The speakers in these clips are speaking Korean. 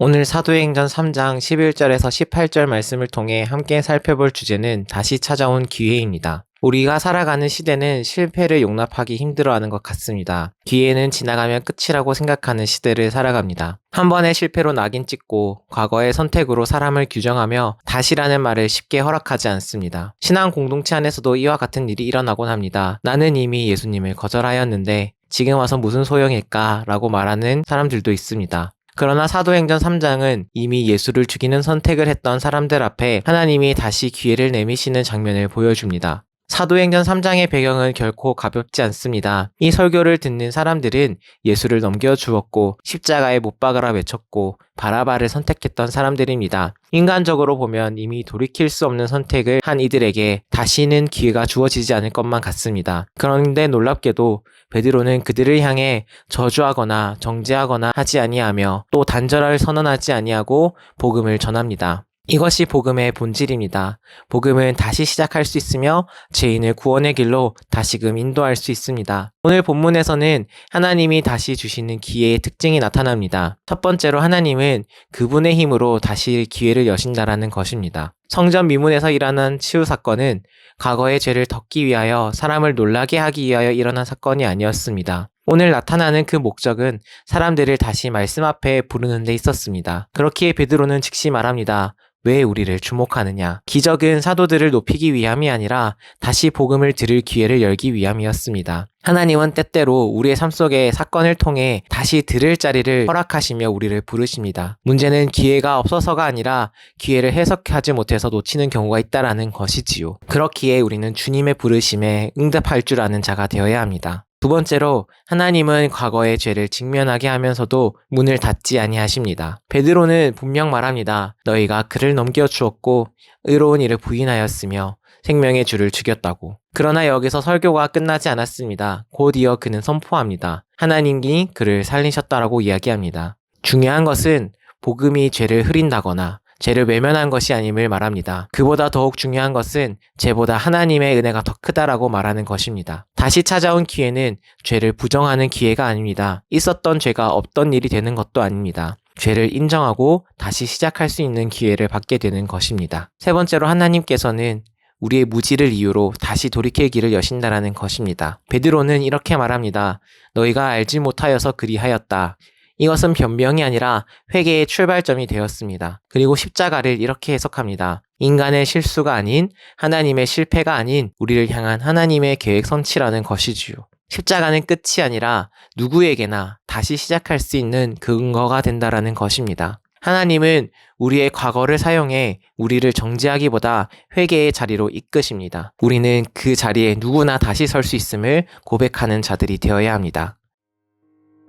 오늘 사도행전 3장 11절에서 18절 말씀을 통해 함께 살펴볼 주제는 다시 찾아온 기회입니다. 우리가 살아가는 시대는 실패를 용납하기 힘들어하는 것 같습니다. 기회는 지나가면 끝이라고 생각하는 시대를 살아갑니다. 한 번의 실패로 낙인 찍고 과거의 선택으로 사람을 규정하며 다시라는 말을 쉽게 허락하지 않습니다. 신앙 공동체 안에서도 이와 같은 일이 일어나곤 합니다. 나는 이미 예수님을 거절하였는데 지금 와서 무슨 소용일까? 라고 말하는 사람들도 있습니다. 그러나 사도행전 3장은 이미 예수를 죽이는 선택을 했던 사람들 앞에 하나님이 다시 기회를 내미시는 장면을 보여줍니다. 사도행전 3장의 배경은 결코 가볍지 않습니다. 이 설교를 듣는 사람들은 예수를 넘겨주었고 십자가에 못 박으라 외쳤고 바라바를 선택했던 사람들입니다. 인간적으로 보면 이미 돌이킬 수 없는 선택을 한 이들에게 다시는 기회가 주어지지 않을 것만 같습니다. 그런데 놀랍게도 베드로는 그들을 향해 저주하거나 정죄하거나 하지 아니하며 또 단절을 선언하지 아니하고 복음을 전합니다. 이것이 복음의 본질입니다. 복음은 다시 시작할 수 있으며 죄인을 구원의 길로 다시금 인도할 수 있습니다. 오늘 본문에서는 하나님이 다시 주시는 기회의 특징이 나타납니다. 첫 번째로 하나님은 그분의 힘으로 다시 기회를 여신다라는 것입니다. 성전 미문에서 일어난 치유 사건은 과거의 죄를 덮기 위하여 사람을 놀라게 하기 위하여 일어난 사건이 아니었습니다. 오늘 나타나는 그 목적은 사람들을 다시 말씀 앞에 부르는 데 있었습니다. 그렇기에 베드로는 즉시 말합니다. 왜 우리를 주목하느냐? 기적은 사도들을 높이기 위함이 아니라 다시 복음을 들을 기회를 열기 위함이었습니다. 하나님은 때때로 우리의 삶 속의 사건을 통해 다시 들을 자리를 허락하시며 우리를 부르십니다. 문제는 기회가 없어서가 아니라 기회를 해석하지 못해서 놓치는 경우가 있다라는 것이지요. 그렇기에 우리는 주님의 부르심에 응답할 줄 아는 자가 되어야 합니다. 두 번째로 하나님은 과거의 죄를 직면하게 하면서도 문을 닫지 아니하십니다. 베드로는 분명 말합니다. 너희가 그를 넘겨주었고 의로운 일을 부인하였으며 생명의 주를 죽였다고. 그러나 여기서 설교가 끝나지 않았습니다. 곧 이어 그는 선포합니다. 하나님이 그를 살리셨다라고 이야기합니다. 중요한 것은 복음이 죄를 흐린다거나 죄를 외면한 것이 아님을 말합니다. 그보다 더욱 중요한 것은 죄보다 하나님의 은혜가 더 크다라고 말하는 것입니다. 다시 찾아온 기회는 죄를 부정하는 기회가 아닙니다. 있었던 죄가 없던 일이 되는 것도 아닙니다. 죄를 인정하고 다시 시작할 수 있는 기회를 받게 되는 것입니다. 세 번째로 하나님께서는 우리의 무지를 이유로 다시 돌이킬 길을 여신다라는 것입니다. 베드로는 이렇게 말합니다. 너희가 알지 못하여서 그리하였다. 이것은 변명이 아니라 회개의 출발점이 되었습니다. 그리고 십자가를 이렇게 해석합니다. 인간의 실수가 아닌 하나님의 실패가 아닌 우리를 향한 하나님의 계획 성취라는 것이지요. 십자가는 끝이 아니라 누구에게나 다시 시작할 수 있는 근거가 된다라는 것입니다. 하나님은 우리의 과거를 사용해 우리를 정죄하기보다 회개의 자리로 이끄십니다. 우리는 그 자리에 누구나 다시 설 수 있음을 고백하는 자들이 되어야 합니다.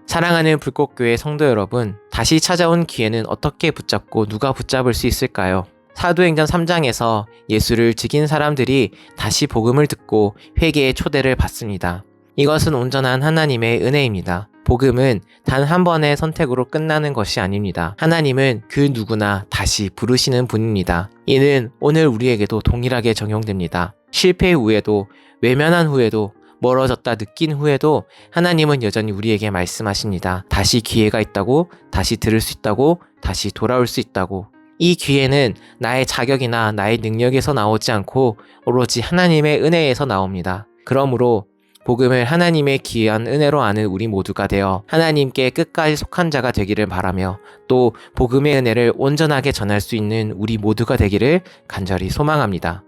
사랑하는 불꽃교회 성도 여러분, 다시 찾아온 기회는 어떻게 붙잡고 누가 붙잡을 수 있을까요? 사도행전 3장에서 예수를 죽인 사람들이 다시 복음을 듣고 회개의 초대를 받습니다. 이것은 온전한 하나님의 은혜입니다. 복음은 단 한 번의 선택으로 끝나는 것이 아닙니다. 하나님은 그 누구나 다시 부르시는 분입니다. 이는 오늘 우리에게도 동일하게 적용됩니다. 실패 후에도, 외면한 후에도, 멀어졌다 느낀 후에도 하나님은 여전히 우리에게 말씀하십니다. 다시 기회가 있다고, 다시 들을 수 있다고, 다시 돌아올 수 있다고. 이 기회는 나의 자격이나 나의 능력에서 나오지 않고 오로지 하나님의 은혜에서 나옵니다. 그러므로 복음을 하나님의 귀한 은혜로 아는 우리 모두가 되어 하나님께 끝까지 속한 자가 되기를 바라며 또 복음의 은혜를 온전하게 전할 수 있는 우리 모두가 되기를 간절히 소망합니다.